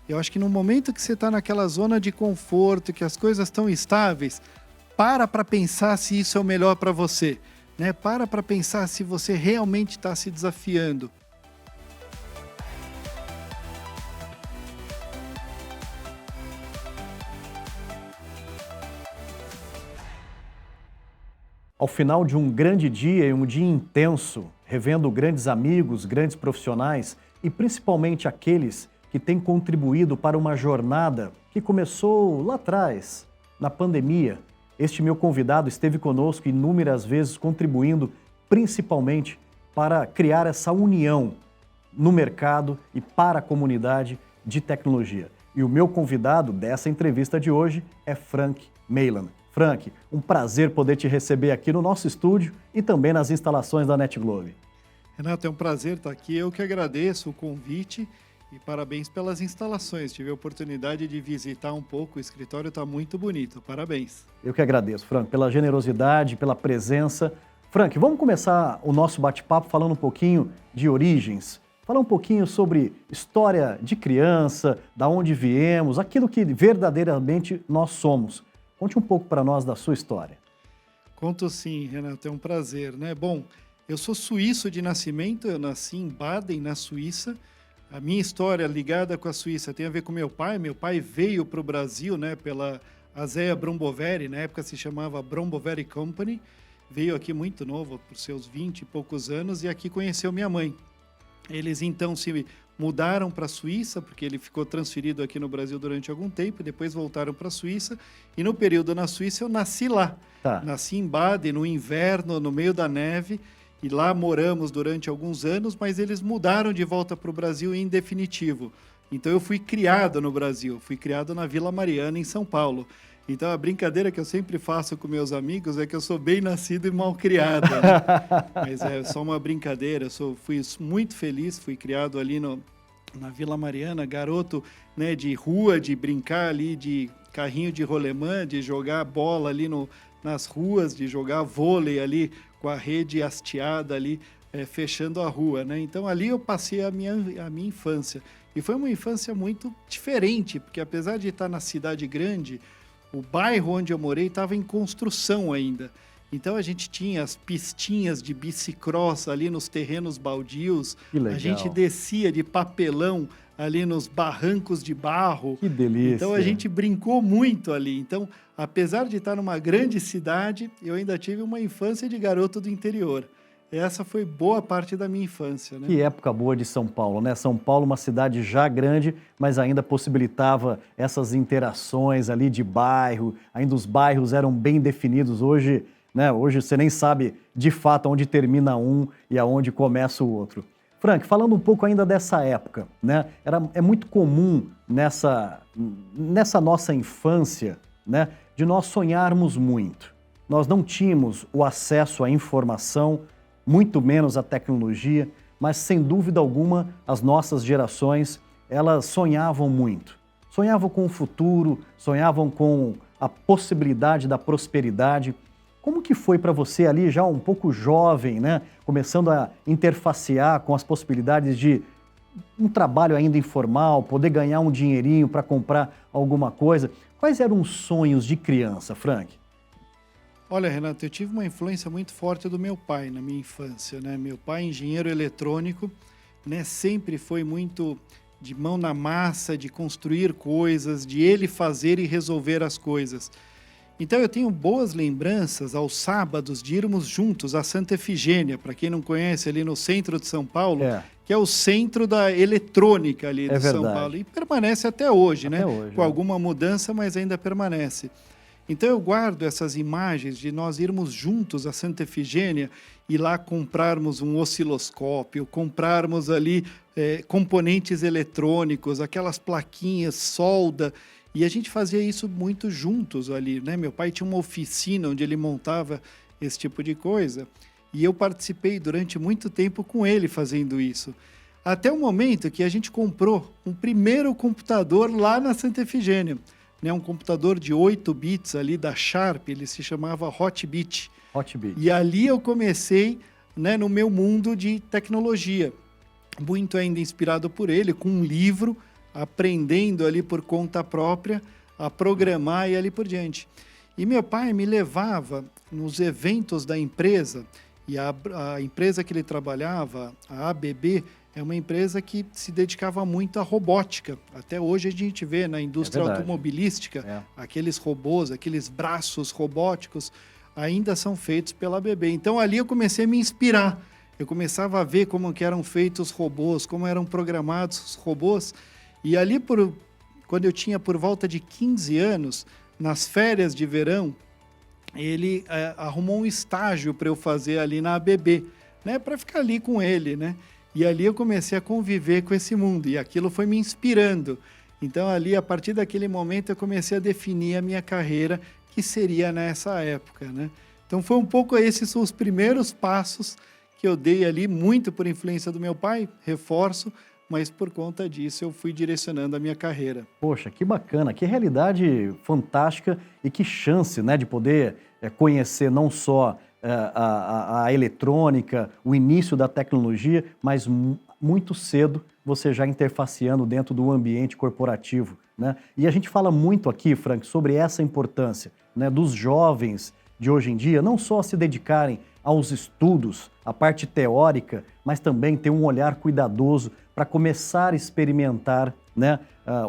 Eu acho que no momento que você está naquela zona de conforto, que as coisas estão estáveis, para pensar se isso é o melhor para você, né? Para pensar se você realmente está se desafiando. Ao final de um grande dia e um dia intenso, revendo grandes amigos, grandes profissionais e principalmente aqueles que têm contribuído para uma jornada que começou lá atrás, na pandemia, este meu convidado esteve conosco inúmeras vezes contribuindo principalmente para criar essa união no mercado e para a comunidade de tecnologia. E o meu convidado dessa entrevista de hoje é Frank Meylan. Frank, um prazer poder te receber aqui no nosso estúdio e também nas instalações da NetGlobe. Renato, é um prazer estar aqui. Eu que agradeço o convite e parabéns pelas instalações. Tive a oportunidade de visitar um pouco, o escritório está muito bonito. Parabéns. Eu que agradeço, Frank, pela generosidade, pela presença. Frank, vamos começar o nosso bate-papo falando um pouquinho de origens. Falar um pouquinho sobre história de criança, da onde viemos, aquilo que verdadeiramente nós somos. Conte um pouco para nós da sua história. Conto sim, Renato, é um prazer, né? Bom, eu sou suíço de nascimento, eu nasci em Baden, na Suíça. A minha história ligada com a Suíça tem a ver com meu pai. Meu pai veio para o Brasil, né, pela Asea Bromboveri, na época se chamava Bromboveri Company. Veio aqui muito novo, por seus 20 e poucos anos, e aqui conheceu minha mãe. Eles então se mudaram para a Suíça, porque ele ficou transferido aqui no Brasil durante algum tempo, e depois voltaram para a Suíça. E no período na Suíça eu nasci lá. Tá. Nasci em Baden, no inverno, no meio da neve, e lá moramos durante alguns anos, mas eles mudaram de volta para o Brasil em definitivo. Então eu fui criado no Brasil, fui criado na Vila Mariana, em São Paulo. Então a brincadeira que eu sempre faço com meus amigos é que eu sou bem nascido e mal criado, né? Mas é só uma brincadeira, fui muito feliz, fui criado ali na Vila Mariana, garoto, né, de rua, de brincar ali, de carrinho de rolemã, de jogar bola ali nas ruas, de jogar vôlei ali com a rede hasteada ali, fechando a rua, né? Então ali eu passei a minha infância. E foi uma infância muito diferente, porque apesar de estar na cidade grande, o bairro onde eu morei estava em construção ainda. Então a gente tinha as pistinhas de bicicross ali nos terrenos baldios. Que legal. A gente descia de papelão ali nos barrancos de barro. Que delícia. Então a gente brincou muito ali. Então, apesar de estar numa grande cidade, eu ainda tive uma infância de garoto do interior. Essa foi boa parte da minha infância, né? Que época boa de São Paulo, né? São Paulo, uma cidade já grande, mas ainda possibilitava essas interações ali de bairro. Ainda os bairros eram bem definidos. Hoje, né? Hoje você nem sabe de fato onde termina um e aonde começa o outro. Frank, falando um pouco ainda dessa época, né? É muito comum nessa nossa infância, né? De nós sonharmos muito. Nós não tínhamos o acesso à informação, muito menos à tecnologia, mas sem dúvida alguma as nossas gerações, elas sonhavam muito. Sonhavam com o futuro, sonhavam com a possibilidade da prosperidade. Como que foi para você ali, já um pouco jovem, né? Começando a interfacear com as possibilidades de um trabalho ainda informal, poder ganhar um dinheirinho para comprar alguma coisa. Quais eram os sonhos de criança, Frank? Olha, Renato, eu tive uma influência muito forte do meu pai na minha infância, né? Meu pai, engenheiro eletrônico, né? Sempre foi muito de mão na massa, de construir coisas, de ele fazer e resolver as coisas. Então eu tenho boas lembranças aos sábados de irmos juntos a Santa Efigênia, para quem não conhece, ali no centro de São Paulo, que é o centro da eletrônica ali de São Paulo. E permanece até hoje, né? Com alguma mudança, mas ainda permanece. Então eu guardo essas imagens de nós irmos juntos a Santa Efigênia e lá comprarmos um osciloscópio, comprarmos ali componentes eletrônicos, aquelas plaquinhas, solda, e a gente fazia isso muito juntos ali, né? Meu pai tinha uma oficina onde ele montava esse tipo de coisa e eu participei durante muito tempo com ele fazendo isso. Até o momento que a gente comprou um primeiro computador lá na Santa Efigênia. Né, um computador de 8 bits ali da Sharp, ele se chamava Hotbit. E ali eu comecei, né, no meu mundo de tecnologia, muito ainda inspirado por ele, com um livro aprendendo ali por conta própria a programar e ali por diante. E meu pai me levava nos eventos da empresa, e a empresa que ele trabalhava, a ABB, é uma empresa que se dedicava muito à robótica. Até hoje a gente vê na indústria automobilística, aqueles robôs, aqueles braços robóticos, ainda são feitos pela ABB. Então ali eu comecei a me inspirar. Eu começava a ver como que eram feitos os robôs, como eram programados os robôs. E ali, quando eu tinha por volta de 15 anos, nas férias de verão, ele arrumou um estágio para eu fazer ali na ABB, né, para ficar ali com ele, né? E ali eu comecei a conviver com esse mundo, e aquilo foi me inspirando. Então ali, a partir daquele momento, eu comecei a definir a minha carreira, que seria nessa época, né? Então foi um pouco esses os primeiros passos que eu dei ali, muito por influência do meu pai, reforço, mas por conta disso eu fui direcionando a minha carreira. Poxa, que bacana, que realidade fantástica e que chance, né, de poder conhecer não só a eletrônica, o início da tecnologia, mas muito cedo você já interfaceando dentro do ambiente corporativo, né? E a gente fala muito aqui, Frank, sobre essa importância, né, dos jovens de hoje em dia, não só se dedicarem aos estudos, a parte teórica, mas também ter um olhar cuidadoso para começar a experimentar, né,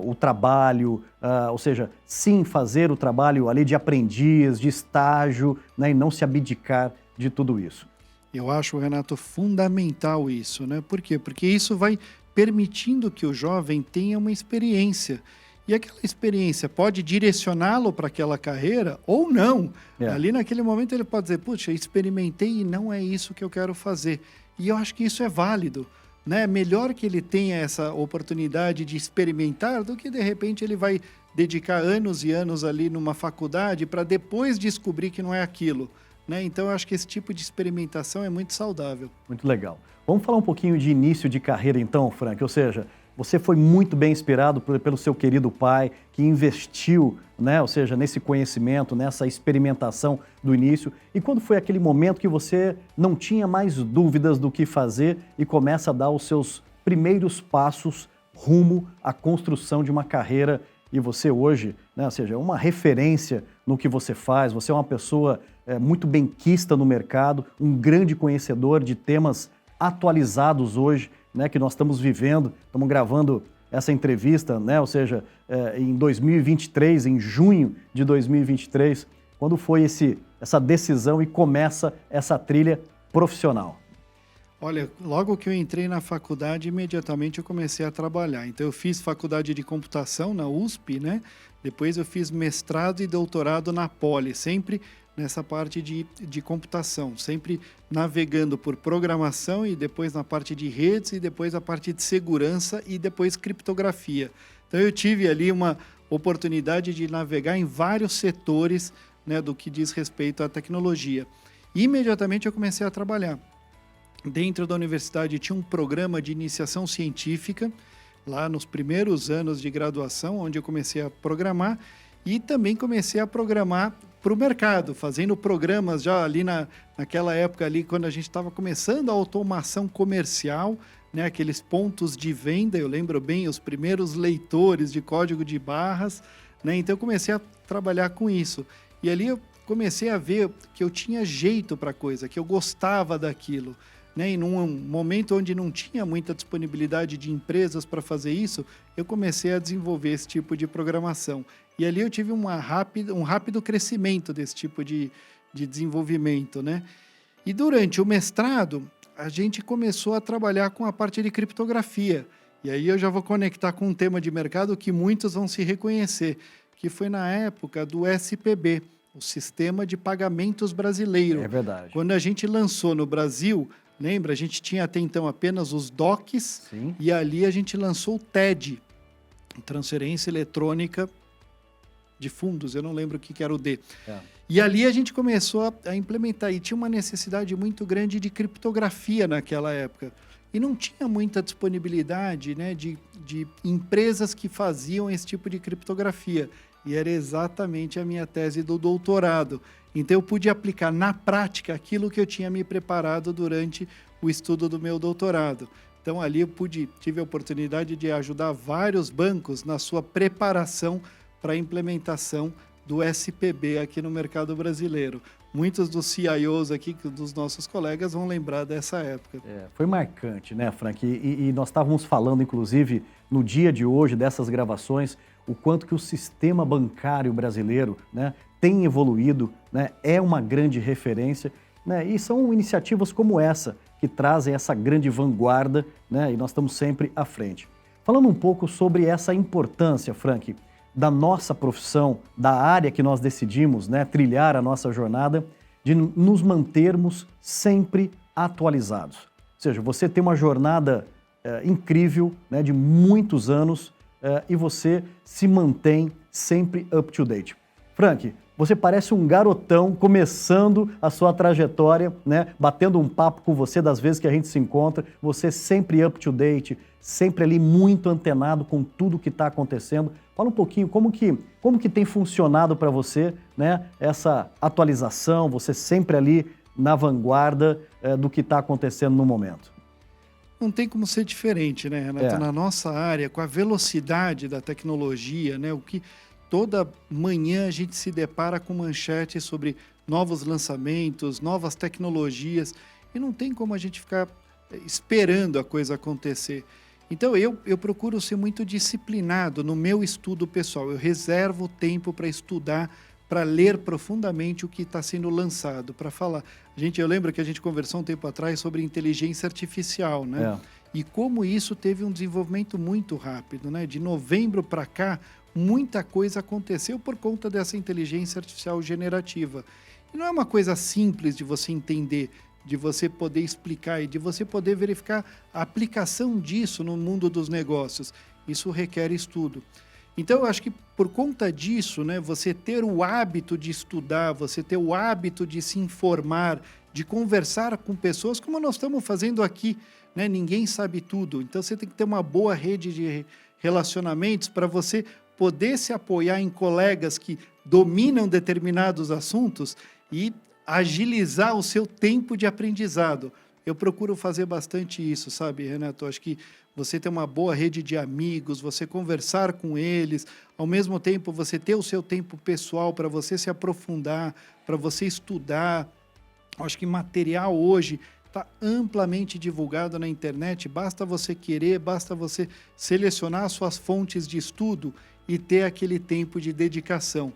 o trabalho, ou seja, sim fazer o trabalho ali de aprendiz, de estágio, né, e não se abdicar de tudo isso. Eu acho, Renato, fundamental isso, né? Por quê? Porque isso vai permitindo que o jovem tenha uma experiência. E aquela experiência pode direcioná-lo para aquela carreira ou não. Ali naquele momento ele pode dizer, puxa, experimentei e não é isso que eu quero fazer. E eu acho que isso é válido, né? Melhor que ele tenha essa oportunidade de experimentar do que de repente ele vai dedicar anos e anos ali numa faculdade para depois descobrir que não é aquilo, né? Então eu acho que esse tipo de experimentação é muito saudável. Muito legal. Vamos falar um pouquinho de início de carreira então, Frank, ou seja, você foi muito bem inspirado pelo seu querido pai, que investiu, né, ou seja, nesse conhecimento, nessa experimentação do início. E quando foi aquele momento que você não tinha mais dúvidas do que fazer e começa a dar os seus primeiros passos rumo à construção de uma carreira, e você hoje, né, ou seja, é uma referência no que você faz, você é uma pessoa muito benquista no mercado, um grande conhecedor de temas atualizados hoje, né, que nós estamos vivendo, estamos gravando essa entrevista, né, ou seja, em 2023, em junho de 2023, quando foi essa decisão e começa essa trilha profissional? Olha, logo que eu entrei na faculdade, imediatamente eu comecei a trabalhar. Então eu fiz faculdade de computação na USP, né? Depois eu fiz mestrado e doutorado na Poli, sempre nessa parte de computação, sempre navegando por programação e depois na parte de redes e depois a parte de segurança e depois criptografia. Então eu tive ali uma oportunidade de navegar em vários setores, né, do que diz respeito à tecnologia. E imediatamente eu comecei a trabalhar. Dentro da universidade tinha um programa de iniciação científica, lá nos primeiros anos de graduação, onde eu comecei a programar e também comecei a programar para o mercado, fazendo programas já ali naquela época ali, quando a gente estava começando a automação comercial, né, aqueles pontos de venda, eu lembro bem, os primeiros leitores de código de barras, né, então eu comecei a trabalhar com isso. E ali eu comecei a ver que eu tinha jeito para a coisa, que eu gostava daquilo, né, e num momento onde não tinha muita disponibilidade de empresas para fazer isso, eu comecei a desenvolver esse tipo de programação. E ali eu tive um rápido crescimento desse tipo de desenvolvimento, né? E durante o mestrado, a gente começou a trabalhar com a parte de criptografia. E aí eu já vou conectar com um tema de mercado que muitos vão se reconhecer, que foi na época do SPB, o Sistema de Pagamentos Brasileiro. É verdade. Quando a gente lançou no Brasil, lembra? A gente tinha até então apenas os DOCs. Sim. E ali a gente lançou o TED, Transferência Eletrônica de Fundos, eu não lembro o que era o D. E ali a gente começou a implementar, e tinha uma necessidade muito grande de criptografia naquela época. E não tinha muita disponibilidade, né, de empresas que faziam esse tipo de criptografia. E era exatamente a minha tese do doutorado. Então eu pude aplicar na prática aquilo que eu tinha me preparado durante o estudo do meu doutorado. Então ali eu tive a oportunidade de ajudar vários bancos na sua preparação para a implementação do SPB aqui no mercado brasileiro. Muitos dos CIOs aqui, dos nossos colegas, vão lembrar dessa época. Foi marcante, né, Frank? E nós estávamos falando, inclusive, no dia de hoje, dessas gravações, o quanto que o sistema bancário brasileiro, né, tem evoluído, né, é uma grande referência, né, e são iniciativas como essa que trazem essa grande vanguarda, né, e nós estamos sempre à frente. Falando um pouco sobre essa importância, Frank, da nossa profissão, da área que nós decidimos, né, trilhar a nossa jornada, de nos mantermos sempre atualizados. Ou seja, você tem uma jornada incrível, né, de muitos anos, e você se mantém sempre up to date. Frank, você parece um garotão começando a sua trajetória, né? Batendo um papo com você das vezes que a gente se encontra, você sempre up to date, sempre ali muito antenado com tudo que está acontecendo. Fala um pouquinho como que tem funcionado para você, né? Essa atualização, você sempre ali na vanguarda do que está acontecendo no momento. Não tem como ser diferente, né, Renato? Na nossa área, com a velocidade da tecnologia, né? Toda manhã a gente se depara com manchetes sobre novos lançamentos, novas tecnologias, e não tem como a gente ficar esperando a coisa acontecer. Então eu procuro ser muito disciplinado no meu estudo pessoal. Eu reservo tempo para estudar, para ler profundamente o que está sendo lançado, para falar. Eu lembro que a gente conversou um tempo atrás sobre inteligência artificial, né? E como isso teve um desenvolvimento muito rápido, né? De novembro para cá, muita coisa aconteceu por conta dessa inteligência artificial generativa. E não é uma coisa simples de você entender, de você poder explicar e de você poder verificar a aplicação disso no mundo dos negócios. Isso requer estudo. Então, eu acho que por conta disso, né, você ter o hábito de estudar, você ter o hábito de se informar, de conversar com pessoas, como nós estamos fazendo aqui, né? Ninguém sabe tudo. Então, você tem que ter uma boa rede de relacionamentos para você poder se apoiar em colegas que dominam determinados assuntos e agilizar o seu tempo de aprendizado. Eu procuro fazer bastante isso, sabe, Renato? Acho que você ter uma boa rede de amigos, você conversar com eles, ao mesmo tempo você ter o seu tempo pessoal para você se aprofundar, para você estudar. Acho que material hoje está amplamente divulgado na internet, basta você querer, basta você selecionar suas fontes de estudo e ter aquele tempo de dedicação.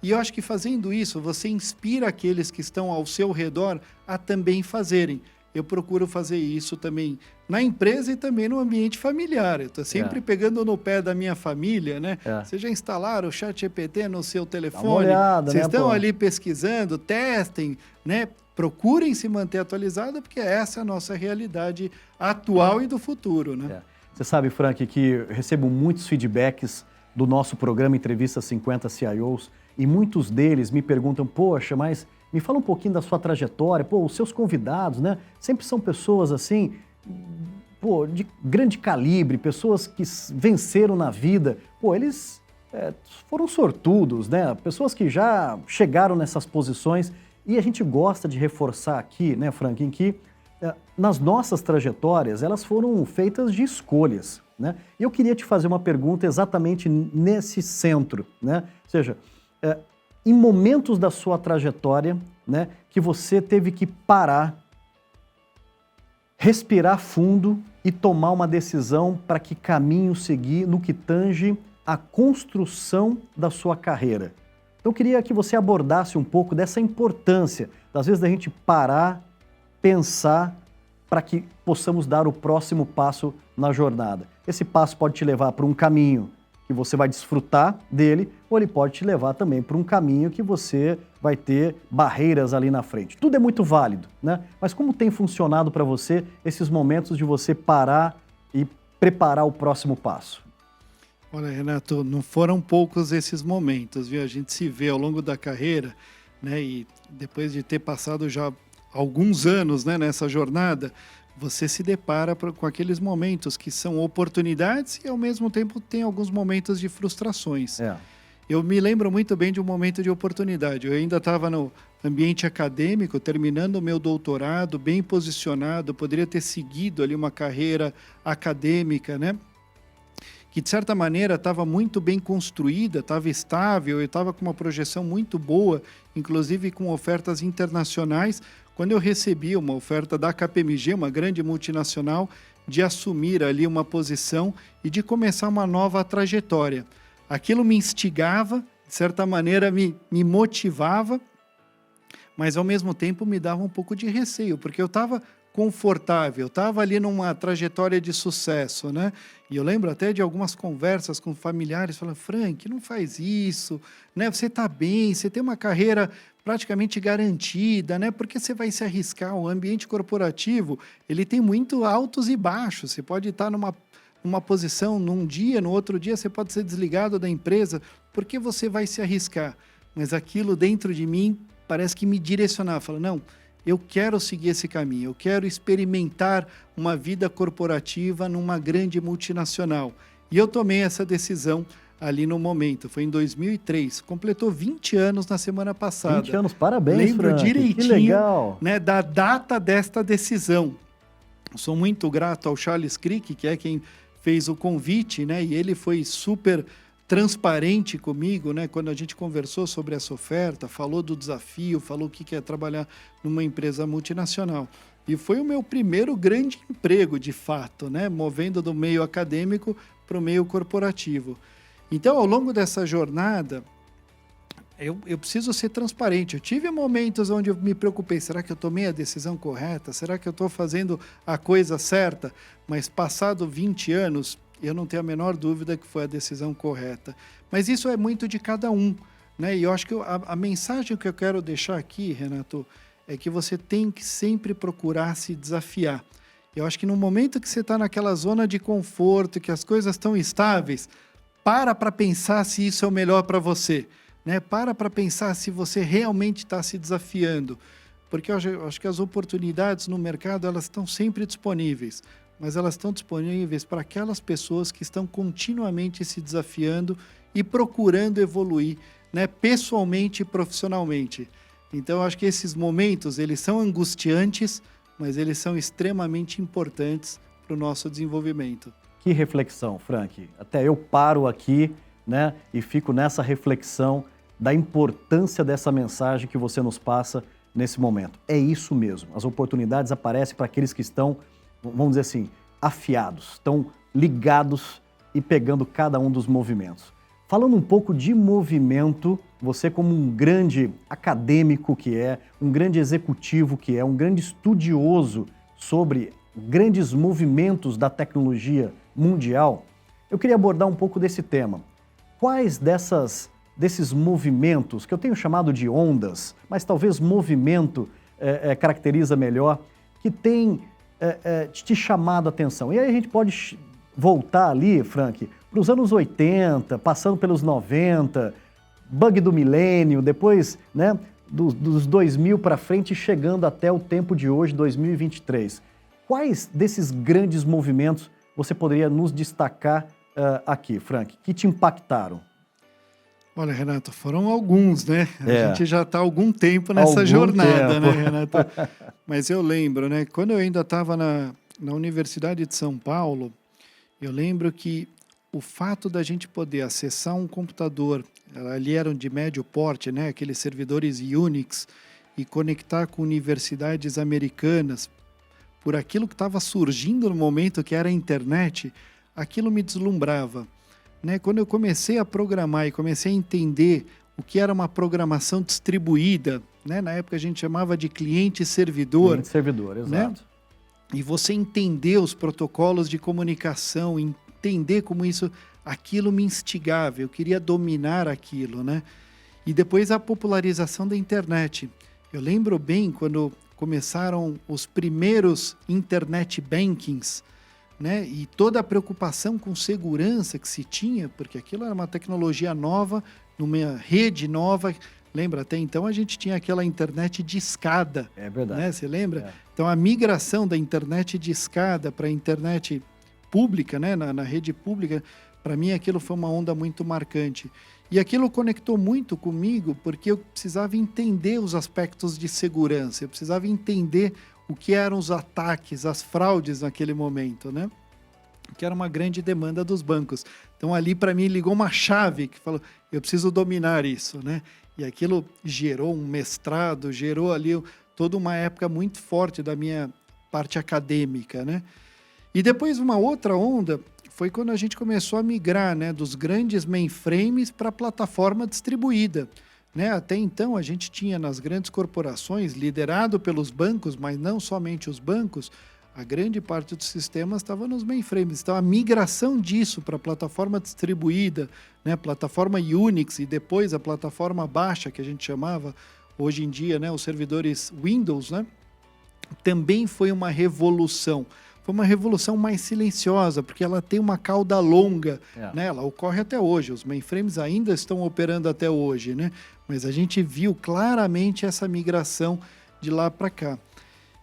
E eu acho que fazendo isso, você inspira aqueles que estão ao seu redor a também fazerem. Eu procuro fazer isso também na empresa e também no ambiente familiar. Eu estou sempre pegando no pé da minha família, né? Vocês já instalaram o ChatGPT no seu telefone? Dá uma olhada, vocês estão ali pesquisando, testem, né? Procurem se manter atualizado, porque essa é a nossa realidade atual e do futuro, né? Você sabe, Frank, que eu recebo muitos feedbacks do nosso programa Entrevista 50 CIOs, e muitos deles me perguntam, poxa, mas me fala um pouquinho da sua trajetória, pô, os seus convidados, né? Sempre são pessoas assim, pô, de grande calibre, pessoas que venceram na vida, pô, eles foram sortudos, né? Pessoas que já chegaram nessas posições, e a gente gosta de reforçar aqui, né, Frank, em que nas nossas trajetórias, elas foram feitas de escolhas, né? E eu queria te fazer uma pergunta exatamente nesse centro, né? Ou seja, em momentos da sua trajetória, né, que você teve que parar, respirar fundo e tomar uma decisão para que caminho seguir no que tange a construção da sua carreira. Então eu queria que você abordasse um pouco dessa importância, às vezes, da gente parar, pensar, para que possamos dar o próximo passo na jornada. Esse passo pode te levar para um caminho que você vai desfrutar dele, ou ele pode te levar também para um caminho que você vai ter barreiras ali na frente. Tudo é muito válido, né? Mas como tem funcionado para você esses momentos de você parar e preparar o próximo passo? Olha, Renato, não foram poucos esses momentos, viu? A gente se vê ao longo da carreira, né? E depois de ter passado já alguns anos, né, nessa jornada, você se depara com aqueles momentos que são oportunidades e, ao mesmo tempo, tem alguns momentos de frustrações. Eu me lembro muito bem de um momento de oportunidade. Eu ainda estava no ambiente acadêmico, terminando o meu doutorado, bem posicionado, poderia ter seguido ali uma carreira acadêmica, né? Que de certa maneira estava muito bem construída, estava estável, eu estava com uma projeção muito boa, inclusive com ofertas internacionais, quando eu recebi uma oferta da KPMG, uma grande multinacional, de assumir ali uma posição e de começar uma nova trajetória. Aquilo me instigava, de certa maneira me motivava, mas ao mesmo tempo me dava um pouco de receio, porque eu estava confortável, estava ali numa trajetória de sucesso, né? E eu lembro até de algumas conversas com familiares, falando, Frank, não faz isso, né? Você está bem, você tem uma carreira praticamente garantida, né? Porque você vai se arriscar? O ambiente corporativo, ele tem muito altos e baixos, você pode estar numa posição num dia, no outro dia você pode ser desligado da empresa, porque você vai se arriscar? Mas aquilo dentro de mim parece que me direcionava, falou, não, eu quero seguir esse caminho, eu quero experimentar uma vida corporativa numa grande multinacional. E eu tomei essa decisão ali no momento, foi em 2003, completou 20 anos na semana passada. 20 anos, parabéns, Lembro Frank, direitinho, que legal. né, da data desta decisão. Sou muito grato ao Charles Crick, que é quem fez o convite, né, e ele foi super transparente comigo, né? Quando a gente conversou sobre essa oferta, falou do desafio, falou o que é trabalhar numa empresa multinacional. E foi o meu primeiro grande emprego, de fato, né? Movendo do meio acadêmico para o meio corporativo. Então, ao longo dessa jornada, eu preciso ser transparente. Eu tive momentos onde eu me preocupei, será que eu tomei a decisão correta? Será que eu estou fazendo a coisa certa? Mas passado 20 anos, eu não tenho a menor dúvida que foi a decisão correta. Mas isso é muito de cada um, né? E eu acho que a mensagem que eu quero deixar aqui, Renato, é que você tem que sempre procurar se desafiar. Eu acho que no momento que você está naquela zona de conforto, que as coisas estão estáveis, para pensar se isso é o melhor para você, né? Para pensar se você realmente está se desafiando. Porque eu acho que as oportunidades no mercado, elas estão sempre disponíveis, mas elas estão disponíveis para aquelas pessoas que estão continuamente se desafiando e procurando evoluir, né, pessoalmente e profissionalmente. Então, eu acho que esses momentos, eles são angustiantes, mas eles são extremamente importantes para o nosso desenvolvimento. Que reflexão, Frank. Até eu paro aqui, né, e fico nessa reflexão da importância dessa mensagem que você nos passa nesse momento. É isso mesmo, as oportunidades aparecem para aqueles que estão, vamos dizer assim, afiados, estão ligados e pegando cada um dos movimentos. Falando um pouco de movimento, você como um grande acadêmico que é, um grande executivo que é, um grande estudioso sobre grandes movimentos da tecnologia mundial, eu queria abordar um pouco desse tema. Quais desses movimentos, que eu tenho chamado de ondas, mas talvez movimento caracteriza melhor, que tem te chamado a atenção? E aí a gente pode voltar ali, Frank, para os anos 80, passando pelos 90, bug do milênio, depois, né, dos 2000 para frente, chegando até o tempo de hoje, 2023. Quais desses grandes movimentos você poderia nos destacar aqui, Frank, que te impactaram? Olha, Renato, foram alguns, né? A gente já está há algum tempo nessa jornada, né, Renato? Mas eu lembro, né? Quando eu ainda estava na Universidade de São Paulo, eu lembro que o fato da gente poder acessar um computador, ali eram de médio porte, né? Aqueles servidores Unix, e conectar com universidades americanas, por aquilo que estava surgindo no momento, que era a internet, aquilo me deslumbrava. Né? Quando eu comecei a programar e comecei a entender o que era uma programação distribuída, né? Na época a gente chamava de cliente-servidor. Cliente-servidor, exato. Né? E você entender os protocolos de comunicação, entender como aquilo me instigava, eu queria dominar aquilo, né? E depois a popularização da internet. Eu lembro bem quando começaram os primeiros internet bankings, né? E toda a preocupação com segurança que se tinha, porque aquilo era uma tecnologia nova, numa rede nova. Lembra? Até então a gente tinha aquela internet de escada. É verdade. Né? Você lembra? É. Então a migração da internet de escada para a internet pública, né? na rede pública, Para mim, aquilo foi uma onda muito marcante. E aquilo conectou muito comigo, porque eu precisava entender os aspectos de segurança, eu precisava entender o que eram os ataques, as fraudes naquele momento, né? Que era uma grande demanda dos bancos. Então, ali, para mim, ligou uma chave que falou, eu preciso dominar isso, né? E aquilo gerou um mestrado, gerou ali toda uma época muito forte da minha parte acadêmica, né? E depois, uma outra onda foi quando a gente começou a migrar, né, dos grandes mainframes para a plataforma distribuída, né? Até então, a gente tinha nas grandes corporações, liderado pelos bancos, mas não somente os bancos, a grande parte dos sistemas estava nos mainframes. Então, a migração disso para a plataforma distribuída, né, plataforma Unix e depois a plataforma baixa, que a gente chamava hoje em dia, né, os servidores Windows, né, também foi uma revolução. Foi uma revolução mais silenciosa, porque ela tem uma cauda longa, né? Ela ocorre até hoje, os mainframes ainda estão operando até hoje, né? Mas a gente viu claramente essa migração de lá para cá.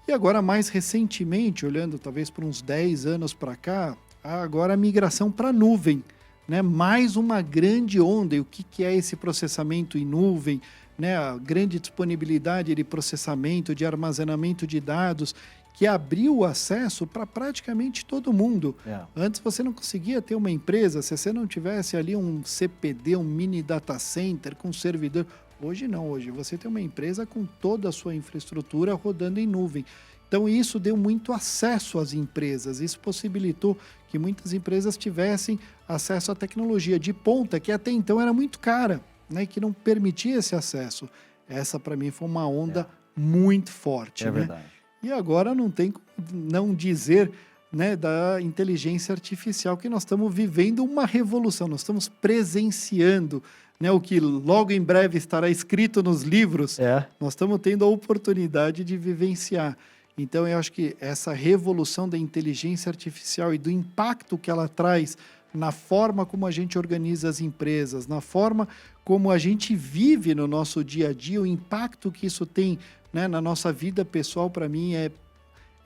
E agora, mais recentemente, olhando talvez por uns 10 anos para cá, agora a migração para a nuvem, né? Mais uma grande onda. E o que é esse processamento em nuvem? Né? A grande disponibilidade de processamento, de armazenamento de dados, que abriu o acesso para praticamente todo mundo. Antes você não conseguia ter uma empresa se você não tivesse ali um CPD, um mini data center com servidor. Hoje não, hoje você tem uma empresa com toda a sua infraestrutura rodando em nuvem. Então isso deu muito acesso às empresas, isso possibilitou que muitas empresas tivessem acesso à tecnologia de ponta, que até então era muito cara, né, que não permitia esse acesso. Essa para mim foi uma onda muito forte. É, né? verdade. E agora não tem como não dizer, né, da inteligência artificial, que nós estamos vivendo uma revolução, nós estamos presenciando, né, o que logo em breve estará escrito nos livros, nós estamos tendo a oportunidade de vivenciar. Então, eu acho que essa revolução da inteligência artificial e do impacto que ela traz na forma como a gente organiza as empresas, na forma como a gente vive no nosso dia a dia, o impacto que isso tem, né, na nossa vida pessoal, para mim, é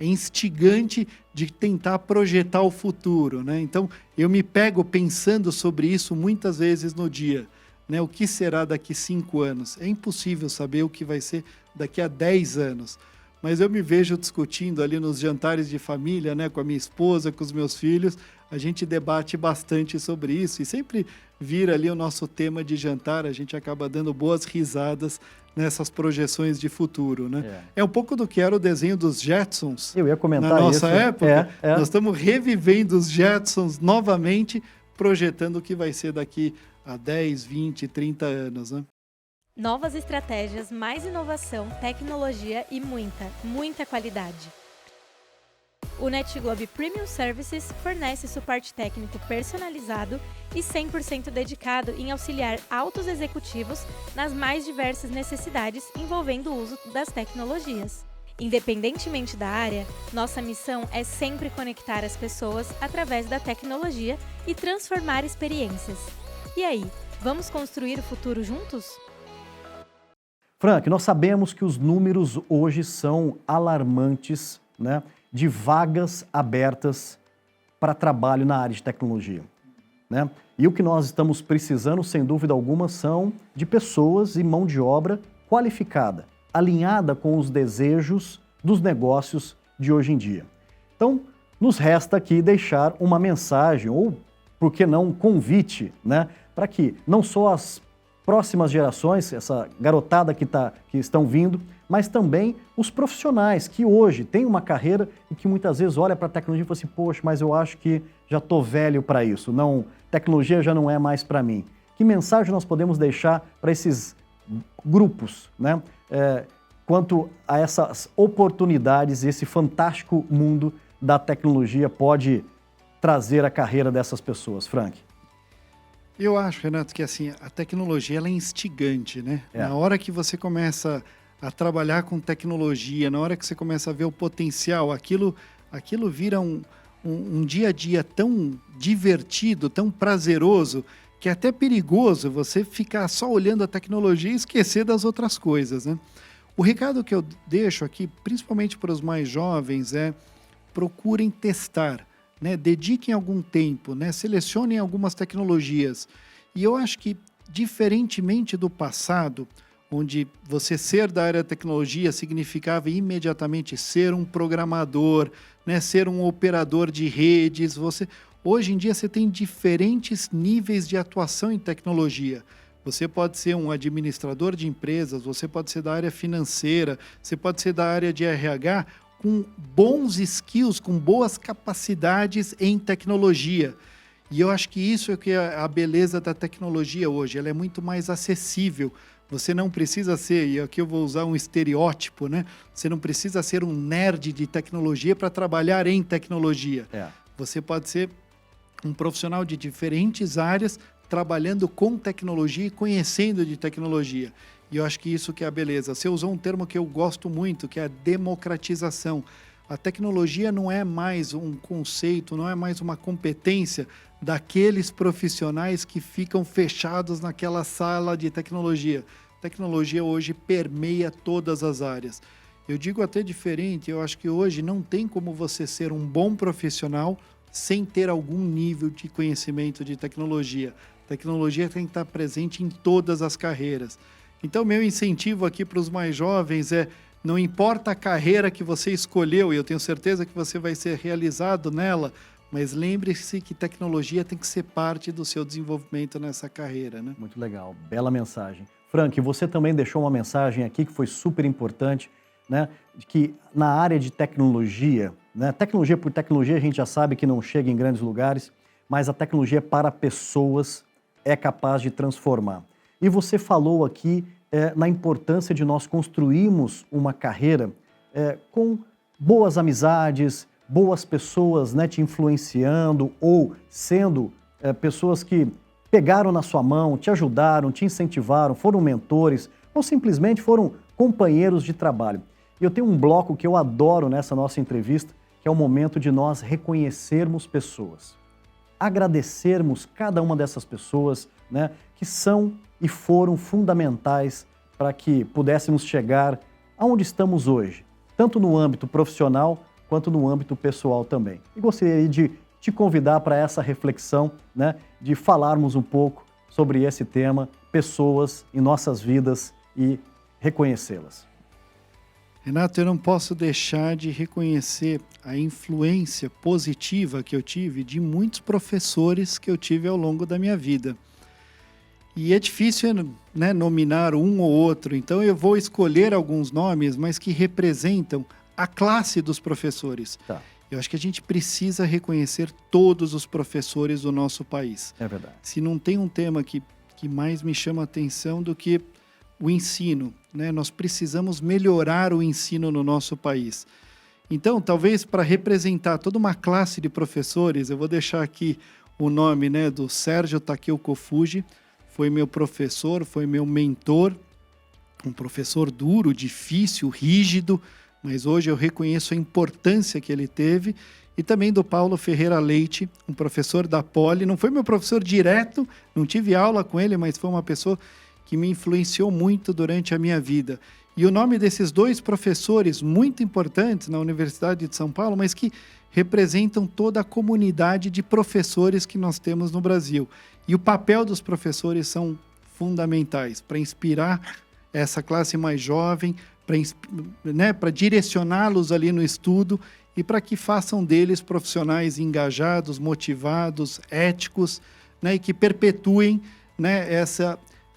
instigante de tentar projetar o futuro, né? Então, eu me pego pensando sobre isso muitas vezes no dia, né? O que será daqui 5 anos? É impossível saber o que vai ser daqui a 10 anos. Mas eu me vejo discutindo ali nos jantares de família, né, com a minha esposa, com os meus filhos, a gente debate bastante sobre isso e sempre vira ali o nosso tema de jantar, a gente acaba dando boas risadas nessas projeções de futuro, né? É um pouco do que era o desenho dos Jetsons. Eu ia comentar na nossa isso. época. Nós estamos revivendo os Jetsons novamente, projetando o que vai ser daqui a 10, 20, 30 anos, né? Novas estratégias, mais inovação, tecnologia e muita qualidade. O NetGlobe Premium Services fornece suporte técnico personalizado e 100% dedicado em auxiliar altos executivos nas mais diversas necessidades envolvendo o uso das tecnologias. Independentemente da área, nossa missão é sempre conectar as pessoas através da tecnologia e transformar experiências. E aí, vamos construir o futuro juntos? Frank, nós sabemos que os números hoje são alarmantes, né, de vagas abertas para trabalho na área de tecnologia, né? E o que nós estamos precisando, sem dúvida alguma, são de pessoas e mão de obra qualificada, alinhada com os desejos dos negócios de hoje em dia. Então, nos resta aqui deixar uma mensagem, ou, por que não, um convite, né, para que não só as próximas gerações, essa garotada que estão vindo, mas também os profissionais que hoje têm uma carreira e que muitas vezes olha para a tecnologia e fala assim, poxa, mas eu acho que já estou velho para isso, não, tecnologia já não é mais para mim. Que mensagem nós podemos deixar para esses grupos, né, quanto a essas oportunidades e esse fantástico mundo da tecnologia pode trazer a carreira dessas pessoas, Frank? Eu acho, Renato, que assim, a tecnologia ela é instigante, né? Na hora que você começa a trabalhar com tecnologia, na hora que você começa a ver o potencial, aquilo vira um dia a dia tão divertido, tão prazeroso, que é até perigoso você ficar só olhando a tecnologia e esquecer das outras coisas, né? O recado que eu deixo aqui, principalmente para os mais jovens, é procurem testar, né? Dediquem algum tempo, né? Selecionem algumas tecnologias. E eu acho que, diferentemente do passado, onde você ser da área da tecnologia significava imediatamente ser um programador, né? Ser um operador de redes, hoje em dia você tem diferentes níveis de atuação em tecnologia. Você pode ser um administrador de empresas, você pode ser da área financeira, você pode ser da área de RH, com bons skills, com boas capacidades em tecnologia. E eu acho que isso é que é a beleza da tecnologia hoje, ela é muito mais acessível. Você não precisa ser, e aqui eu vou usar um estereótipo, né? Você não precisa ser um nerd de tecnologia para trabalhar em tecnologia. Você pode ser um profissional de diferentes áreas, trabalhando com tecnologia e conhecendo de tecnologia. E eu acho que isso que é a beleza. Você usou um termo que eu gosto muito, que é a democratização. A tecnologia não é mais um conceito, não é mais uma competência daqueles profissionais que ficam fechados naquela sala de tecnologia. A tecnologia hoje permeia todas as áreas. Eu digo até diferente, eu acho que hoje não tem como você ser um bom profissional sem ter algum nível de conhecimento de tecnologia. A tecnologia tem que estar presente em todas as carreiras. Então, meu incentivo aqui para os mais jovens é, não importa a carreira que você escolheu, e eu tenho certeza que você vai ser realizado nela, mas lembre-se que tecnologia tem que ser parte do seu desenvolvimento nessa carreira, né? Muito legal, bela mensagem. Frank, você também deixou uma mensagem aqui que foi super importante, né? Que na área de tecnologia, né? Tecnologia por tecnologia a gente já sabe que não chega em grandes lugares, mas a tecnologia para pessoas é capaz de transformar. E você falou aqui na importância de nós construirmos uma carreira com boas amizades, boas pessoas, né, te influenciando ou sendo pessoas que pegaram na sua mão, te ajudaram, te incentivaram, foram mentores ou simplesmente foram companheiros de trabalho. E eu tenho um bloco que eu adoro nessa nossa entrevista, que é o momento de nós reconhecermos pessoas. Agradecermos cada uma dessas pessoas, né, que são e foram fundamentais para que pudéssemos chegar aonde estamos hoje, tanto no âmbito profissional quanto no âmbito pessoal também. E gostaria de te convidar para essa reflexão, né, de falarmos um pouco sobre esse tema, pessoas em nossas vidas e reconhecê-las. Renato, eu não posso deixar de reconhecer a influência positiva que eu tive de muitos professores que eu tive ao longo da minha vida. E é difícil, né, nominar um ou outro, então eu vou escolher alguns nomes, mas que representam a classe dos professores. Tá. Eu acho que a gente precisa reconhecer todos os professores do nosso país. É verdade. Se não tem um tema que mais me chama a atenção do que o ensino, né? Nós precisamos melhorar o ensino no nosso país. Então, talvez para representar toda uma classe de professores, eu vou deixar aqui o nome, né, do Sérgio Takeo Kofuji, foi meu professor, foi meu mentor, um professor duro, difícil, rígido, mas hoje eu reconheço a importância que ele teve, e também do Paulo Ferreira Leite, um professor da Poli, não foi meu professor direto, não tive aula com ele, mas foi uma pessoa que me influenciou muito durante a minha vida. E o nome desses dois professores muito importantes na Universidade de São Paulo, mas que representam toda a comunidade de professores que nós temos no Brasil. E o papel dos professores são fundamentais para inspirar essa classe mais jovem, para direcioná-los ali no estudo e para que façam deles profissionais engajados, motivados, éticos, né, e que perpetuem, né,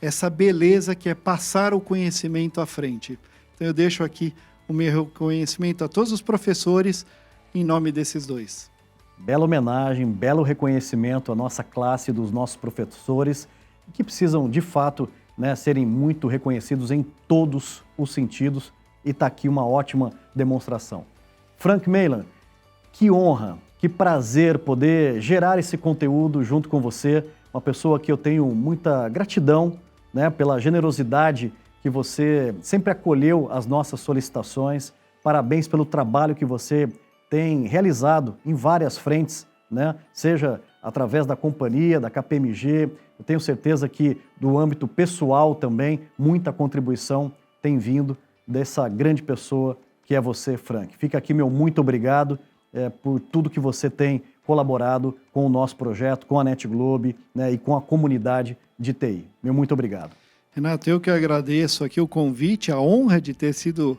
essa beleza que é passar o conhecimento à frente. Então eu deixo aqui o meu reconhecimento a todos os professores em nome desses dois. Bela homenagem, belo reconhecimento à nossa classe dos nossos professores, que precisam, de fato, né, serem muito reconhecidos em todos os sentidos, e está aqui uma ótima demonstração. Frank Meilan, que honra, que prazer poder gerar esse conteúdo junto com você, uma pessoa que eu tenho muita gratidão, né, pela generosidade que você sempre acolheu as nossas solicitações. Parabéns pelo trabalho que você tem realizado em várias frentes, né? Seja através da companhia, da KPMG, eu tenho certeza que do âmbito pessoal também, muita contribuição tem vindo dessa grande pessoa que é você, Frank. Fica aqui meu muito obrigado por tudo que você tem colaborado com o nosso projeto, com a NetGlobe, né, e com a comunidade de TI. Meu muito obrigado. Renato, eu que agradeço aqui o convite, a honra de ter sido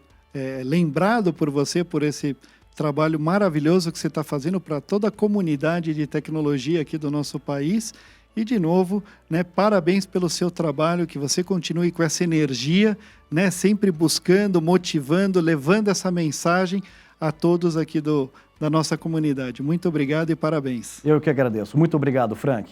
lembrado por você por esse trabalho maravilhoso que você está fazendo para toda a comunidade de tecnologia aqui do nosso país. E, de novo, né, parabéns pelo seu trabalho, que você continue com essa energia, né, sempre buscando, motivando, levando essa mensagem a todos aqui da nossa comunidade. Muito obrigado e parabéns. Eu que agradeço. Muito obrigado, Frank.